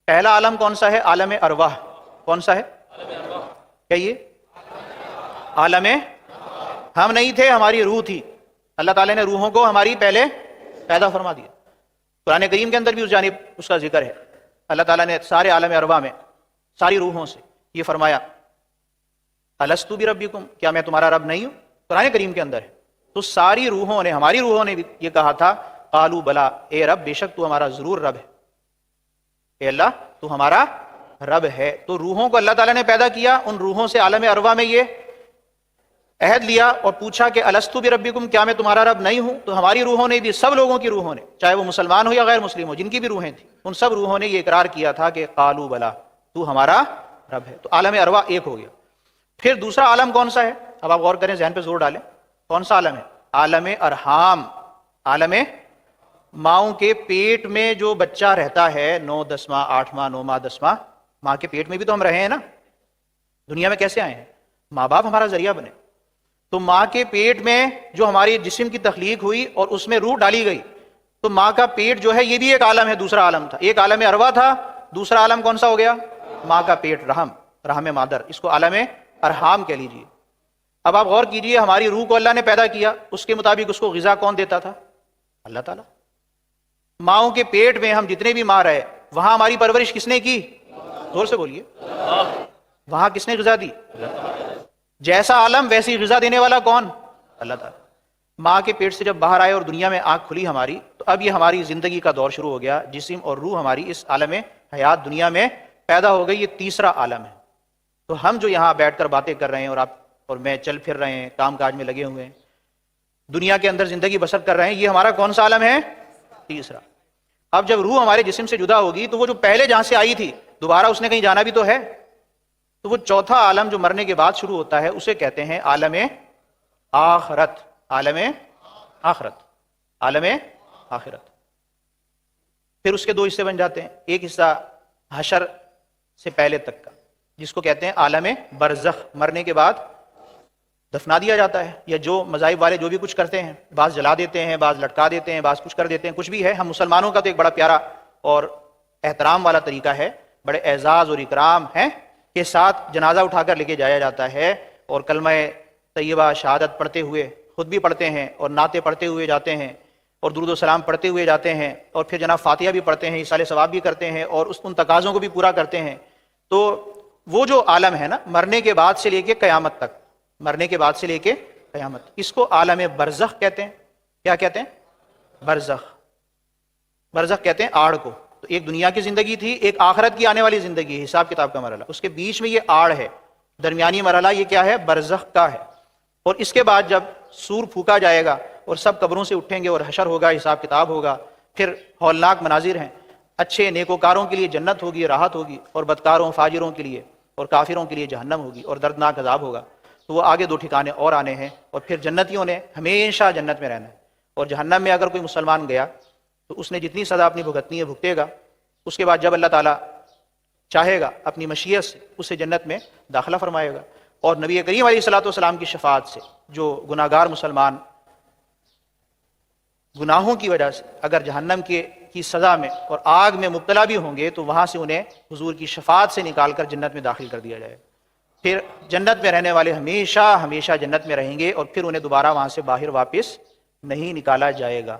پہلا عالم کون سا ہے؟ عالم ارواح. کون سا ہے؟ کہیے. عالم ہم نہیں تھے، ہماری روح تھی. اللہ تعالیٰ نے روحوں کو ہماری پہلے پیدا فرما دیا. قرآن کریم کے اندر بھی اس جانب اس کا ذکر ہے. اللہ تعالیٰ نے سارے عالم ارواح میں ساری روحوں سے یہ فرمایا الستو بربکم، کیا میں تمہارا رب نہیں ہوں؟ قرآن کریم کے اندر ہے. تو ساری روحوں نے، ہماری روحوں نے بھی یہ کہا تھا قالوا بلا، اے رب بے شک تو ہمارا ضرور رب ہے، اے اللہ تو ہمارا رب ہے. تو روحوں کو اللہ تعالیٰ نے پیدا کیا، ان روحوں سے عالم ارواح میں یہ عہد لیا اور پوچھا کہ الستو بربکم، کیا میں تمہارا رب نہیں ہوں؟ تو ہماری روحوں نے بھی، سب لوگوں کی روحوں نے، چاہے وہ مسلمان ہو یا غیر مسلم ہو، جن کی بھی روحیں تھیں، ان سب روحوں نے یہ اقرار کیا تھا کہ قالوا بلا، تو ہمارا رب ہے. تو عالم ارواح ایک ہو گیا. پھر دوسرا عالم کون سا ہے؟ اب آپ غور کریں، ذہن پہ زور ڈالیں. کون سا عالم ہے؟ عالم ارحام. عالم ماؤں کے پیٹ میں جو بچہ رہتا ہے 9 10 ماہ 8 ماہ 9 ماہ 10 ماہ، ماں کے پیٹ میں بھی تو ہم رہے ہیں نا. دنیا میں کیسے آئے ہیں؟ ماں باپ ہمارا ذریعہ بنے. تو ماں کے پیٹ میں جو ہماری جسم کی تخلیق ہوئی اور اس میں روح ڈالی گئی، تو ماں کا پیٹ جو ہے یہ بھی ایک عالم ہے، دوسرا عالم تھا. ایک عالم ارواح تھا، دوسرا عالم کون سا ہو گیا؟ ماں کا پیٹ، رحم مادر. اس کو عالم ارحام کہہ لیجیے. اب آپ غور کیجئے، ہماری روح کو اللہ نے پیدا کیا، اس کے مطابق اس کو غذا کون دیتا تھا؟ اللہ تعالیٰ. ماؤں کے پیٹ میں ہم جتنے بھی ماں رہے، وہاں ہماری پرورش کس نے کی؟ زور سے بولیے. وہاں کس نے غذا دی؟ جیسا عالم ویسی غذا دینے والا کون؟ اللہ تعالیٰ. ماں کے پیٹ سے جب باہر آئے اور دنیا میں آنکھ کھلی ہماری، تو اب یہ ہماری زندگی کا دور شروع ہو گیا. جسم اور روح ہماری اس عالم حیات دنیا میں پیدا ہو گئی. یہ تیسرا عالم ہے. تو ہم جو یہاں بیٹھ کر باتیں کر رہے ہیں، اور آپ اور میں چل پھر رہے ہیں، کام کاج میں لگے ہوئے ہیں، دنیا کے اندر زندگی بسر کر رہے ہیں، یہ ہمارا کون سا عالم ہے؟ تیسرا. اب جب روح ہمارے جسم سے جدا ہوگی، تو وہ جو پہلے جہاں سے آئی تھی دوبارہ اس نے کہیں جانا بھی تو ہے. تو وہ چوتھا عالم جو مرنے کے بعد شروع ہوتا ہے، اسے کہتے ہیں عالم آخرت. عالم آخرت. عالم آخرت. پھر اس کے دو حصے بن جاتے ہیں. ایک حصہ حشر سے پہلے تک کا، جس کو کہتے ہیں عالم برزخ. مرنے کے بعد دفنا دیا جاتا ہے، یا جو مذاہب والے جو بھی کچھ کرتے ہیں، بعض جلا دیتے ہیں، بعض لٹکا دیتے ہیں، بعض کچھ کر دیتے ہیں، کچھ بھی ہے. ہم مسلمانوں کا تو ایک بڑا پیارا اور احترام والا طریقہ ہے، بڑے اعزاز اور اکرام ہے کے ساتھ جنازہ اٹھا کر لے کے جایا جاتا ہے، اور کلمہ طیبہ شہادت پڑھتے ہوئے، خود بھی پڑھتے ہیں اور نعتیں پڑھتے ہوئے جاتے ہیں، اور درود و سلام پڑھتے ہوئے جاتے ہیں، اور پھر جناب فاتحہ بھی پڑھتے ہیں، ایصال ثواب بھی کرتے ہیں، اور ان تقاضوں کو بھی پورا کرتے ہیں. تو وہ جو عالم ہے نا، مرنے کے بعد سے لے کے قیامت تک، مرنے کے بعد سے لے کے قیامت، اس کو عالم برزخ کہتے ہیں. کیا کہتے ہیں؟ برزخ. برزخ کہتے ہیں آڑ کو. تو ایک دنیا کی زندگی تھی، ایک آخرت کی آنے والی زندگی، حساب کتاب کا مرحلہ، اس کے بیچ میں یہ آڑ ہے، درمیانی مرحلہ یہ کیا ہے؟ برزخ کا ہے. اور اس کے بعد جب سور پھونکا جائے گا اور سب قبروں سے اٹھیں گے اور حشر ہوگا، حساب کتاب ہوگا، پھر ہولناک مناظر ہیں. اچھے نیکوکاروں کے لیے جنت ہوگی، راحت ہوگی، اور بدکاروں فاجروں کے لیے اور کافروں کے لیے جہنم ہوگی اور دردناک عذاب ہوگا. تو وہ آگے دو ٹھکانے اور آنے ہیں، اور پھر جنتیوں نے ہمیشہ جنت میں رہنا ہے. اور جہنم میں اگر کوئی مسلمان گیا تو اس نے جتنی سزا اپنی بھگتنی ہے بھگتے گا. اس کے بعد جب اللہ تعالیٰ چاہے گا اپنی مشیت سے اسے جنت میں داخلہ فرمائے گا. اور نبی کریم علیہ الصلوۃ والسلام کی شفاعت سے جو گناہ گار مسلمان گناہوں کی وجہ سے اگر جہنم کی سزا میں اور آگ میں مبتلا بھی ہوں گے، تو وہاں سے انہیں حضور کی شفاعت سے نکال کر جنت میں داخل کر دیا جائے. پھر جنت میں رہنے والے ہمیشہ ہمیشہ جنت میں رہیں گے، اور پھر انہیں دوبارہ وہاں سے باہر واپس نہیں نکالا جائے گا.